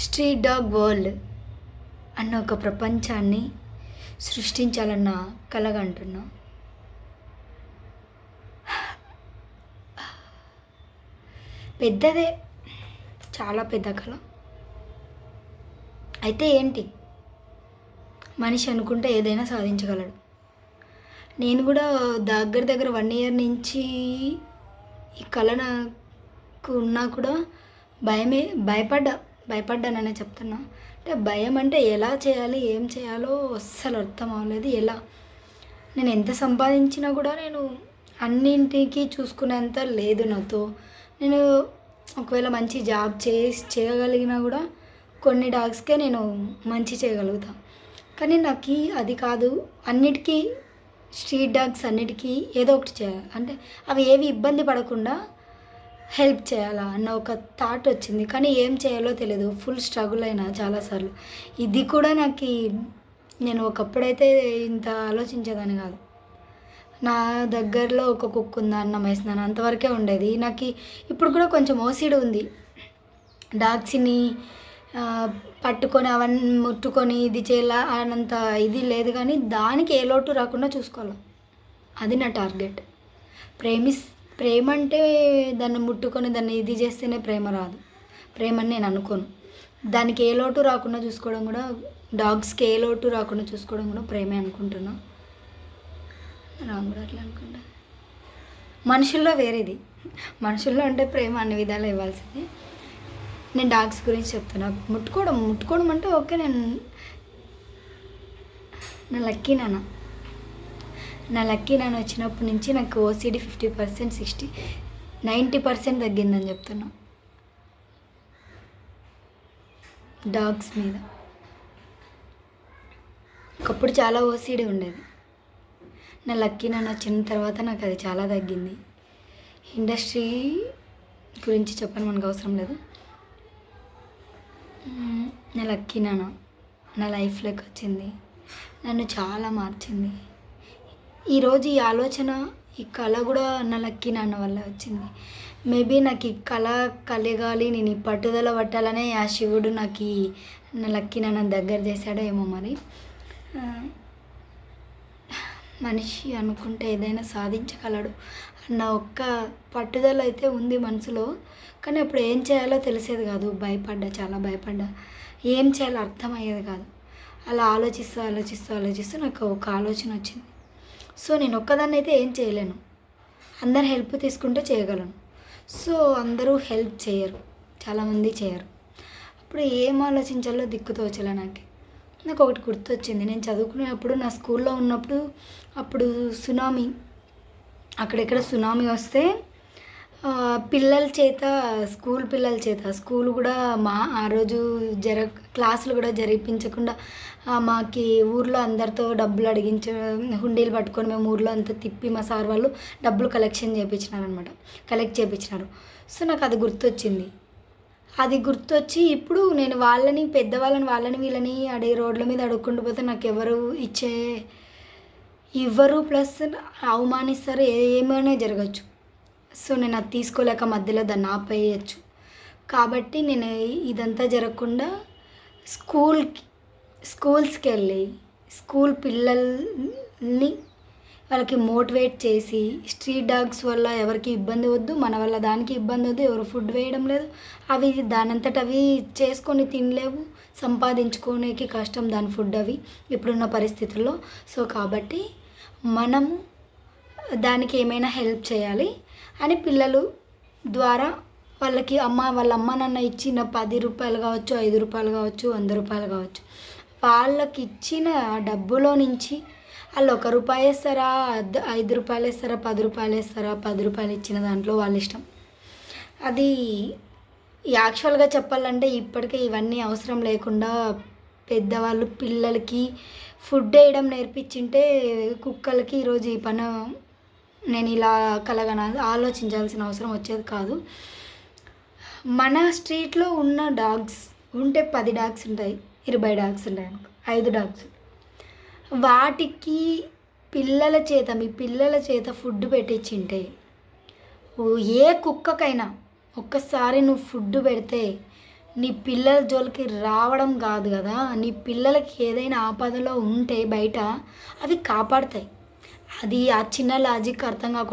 Street dog world అన్న ఒక ప్రపంచాన్ని సృష్టించాలన్న కలగంటున్నా. పెద్దదే, చాలా పెద్ద కళ. అయితే ఏంటి, మనిషి అనుకుంటే ఏదైనా సాధించగలడు. నేను కూడా దగ్గర దగ్గర 1 ఇయర్ నుంచి ఈ కళ నాకు ఉన్నా కూడా భయపడ్డాననే చెప్తున్నా. అంటే భయం అంటే ఎలా చేయాలి, ఏం చేయాలో అస్సలు అర్థం అవ్వలేదు. నేను ఎంత సంపాదించినా కూడా నేను అన్నింటికి చూసుకునేంత లేదు నాతో. నేను ఒకవేళ మంచి జాబ్ చేయగలిగినా కూడా కొన్ని డాగ్స్కే నేను మంచి చేయగలుగుతా. కానీ నాకు అది కాదు, అన్నిటికీ స్ట్రీట్ డాగ్స్ అన్నిటికీ ఏదో ఒకటి చేయాలి. అంటే అవి ఏవి ఇబ్బంది పడకుండా హెల్ప్ చేయాలా అన్న ఒక థాట్ వచ్చింది. కానీ ఏం చేయాలో తెలియదు. ఫుల్ స్ట్రగుల్ అయినా చాలాసార్లు. ఇది కూడా నేను ఒకప్పుడైతే ఇంత ఆలోచించేదాన్ని కాదు. నా దగ్గరలో ఒక కుక్క ఉందా, అన్నం వేసినాను, అంతవరకే ఉండేది. నాకు ఇప్పుడు కూడా కొంచెం ఓసిడి ఉంది. డాగ్స్ని పట్టుకొని అవన్నీ ముట్టుకొని ఇది చేయాల అనంత ఇది లేదు. కానీ దానికి ఏ లోటు రాకుండా చూసుకోవాలి, అది నా టార్గెట్. ప్రేమ అంటే దాన్ని ముట్టుకొని దాన్ని ఇది చేస్తేనే ప్రేమ రాదు. ప్రేమని నేను అనుకోను. దానికి ఏ లోటు రాకుండా చూసుకోవడం కూడా, డాగ్స్కి ఏ లోటు రాకుండా చూసుకోవడం కూడా ప్రేమే అనుకుంటున్నా. రాము కూడా అట్లా అనుకుంటా. మనుషుల్లో వేరేది, మనుషుల్లో అంటే ప్రేమ అన్ని విధాలు ఇవ్వాల్సింది. నేను డాగ్స్ గురించి చెప్తున్నా. ముట్టుకోవడం అంటే ఓకే. నా లక్కీ నాన్న వచ్చినప్పటి నుంచి నాకు ఓసిడి 50%, 90% తగ్గిందని చెప్తున్నా డాగ్స్ మీద. ఒకప్పుడు చాలా ఓసిడి ఉండేది. నా లక్కీ నాన్న వచ్చిన తర్వాత నాకు అది చాలా తగ్గింది. ఇండస్ట్రీ గురించి చెప్పని మనకు అవసరం లేదు. నా లక్కీ నాన్న నా లైఫ్లోకి వచ్చింది, నన్ను చాలా మార్చింది. ఈరోజు ఈ ఆలోచన, ఈ కళ కూడా నా లక్కీ నాన్న వల్ల వచ్చింది. మేబీ నాకు ఈ కళ కలగాలి, నేను ఈ పట్టుదల పట్టాలనే ఆ శివుడు నాకు నా లక్కీ నాన్న దగ్గర చేశాడో ఏమో మరి. మనిషి అనుకుంటే ఏదైనా సాధించగలడు అన్న ఒక్క పట్టుదల అయితే ఉంది మనసులో. కానీ అప్పుడు ఏం చేయాలో తెలిసేది కాదు. చాలా భయపడ్డా. ఏం చేయాలో అర్థమయ్యేది కాదు. అలా ఆలోచిస్తూ నాకు ఒక ఆలోచన వచ్చింది. సో నేను ఒక్కదాన్ని అయితే ఏం చేయలేను, అందరు హెల్ప్ తీసుకుంటే చేయగలను. సో అందరూ హెల్ప్ చేయరు, చాలామంది చేయరు. అప్పుడు ఏం ఆలోచించాలో దిక్కుతోచలే. నాకు ఒకటి గుర్తొచ్చింది. నేను చదువుకునేటప్పుడు, నా స్కూల్లో ఉన్నప్పుడు, అప్పుడు అక్కడెక్కడ సునామీ వస్తే స్కూల్ పిల్లల చేత స్కూల్ కూడా ఆ రోజు క్లాసులు కూడా జరిపించకుండా మాకి ఊర్లో అందరితో డబ్బులు హుండీలు పట్టుకొని మేము ఊర్లో అంతా తిప్పి మా సార్ వాళ్ళు డబ్బులు కలెక్ట్ చేయించినారు. సో నాకు అది గుర్తొచ్చి ఇప్పుడు నేను పెద్దవాళ్ళని వీళ్ళని రోడ్ల మీద అడుక్కుంటూ పోతే నాకు ఎవరు ఇవ్వరు, ప్లస్ అవమానిస్తారు, ఏమైనా జరగచ్చు. సో నేను అది తీసుకోలేక మధ్యలో దాన్ని ఆపేయచ్చు. కాబట్టి నేను ఇదంతా జరగకుండా స్కూల్స్కి వెళ్ళి స్కూల్ పిల్లల్ని వాళ్ళకి మోటివేట్ చేసి, స్ట్రీట్ డాగ్స్ వల్ల ఎవరికి ఇబ్బంది వద్దు, మన వల్ల దానికి ఇబ్బంది వద్దు, ఎవరు ఫుడ్ వేయడం లేదు, అవి దానంతట అవి చేసుకొని తినలేవు, సంపాదించుకోనికి కష్టం దాని ఫుడ్ అవి ఇప్పుడున్న పరిస్థితుల్లో. సో కాబట్టి మనము దానికి ఏమైనా హెల్ప్ చేయాలి అని పిల్లలు ద్వారా వాళ్ళకి వాళ్ళ అమ్మ నాన్న ఇచ్చిన 10 రూపాయలు కావచ్చు, 5 రూపాయలు కావచ్చు, 100 రూపాయలు కావచ్చు, వాళ్ళకి ఇచ్చిన డబ్బులో నుంచి వాళ్ళు 1 రూపాయి వేస్తారా, 5 రూపాయలు వేస్తారా, 10 రూపాయలు వేస్తారా, 10 రూపాయలు ఇచ్చిన దాంట్లో వాళ్ళ ఇష్టం. అది యాక్చువల్గా చెప్పాలంటే ఇప్పటికే ఇవన్నీ అవసరం లేకుండా పెద్దవాళ్ళు పిల్లలకి ఫుడ్ వేయడం నేర్పించింటే కుక్కలకి ఈరోజు ఈ పని నేను ఇలా ఆలోచించాల్సిన అవసరం వచ్చేది కాదు. మన స్ట్రీట్లో ఉన్న డాగ్స్ ఉంటే 10 డాగ్స్ ఉంటాయి, 20 డాగ్స్ ఉంటాయి అనుకో, 5 డాగ్స్. వాటికి మీ పిల్లల చేత ఫుడ్ పెట్టించింటే, ఏ కుక్కకైనా ఒక్కసారి నువ్వు ఫుడ్ పెడితే నీ పిల్లల జోలికి రావడం కాదు కదా! నీ పిల్లలకి ఏదైనా ఆపదలో ఉంటే బయట అవి కాపాడతాయి. అది ఆ చిన్న లాజిక్ అర్థం కాకుండా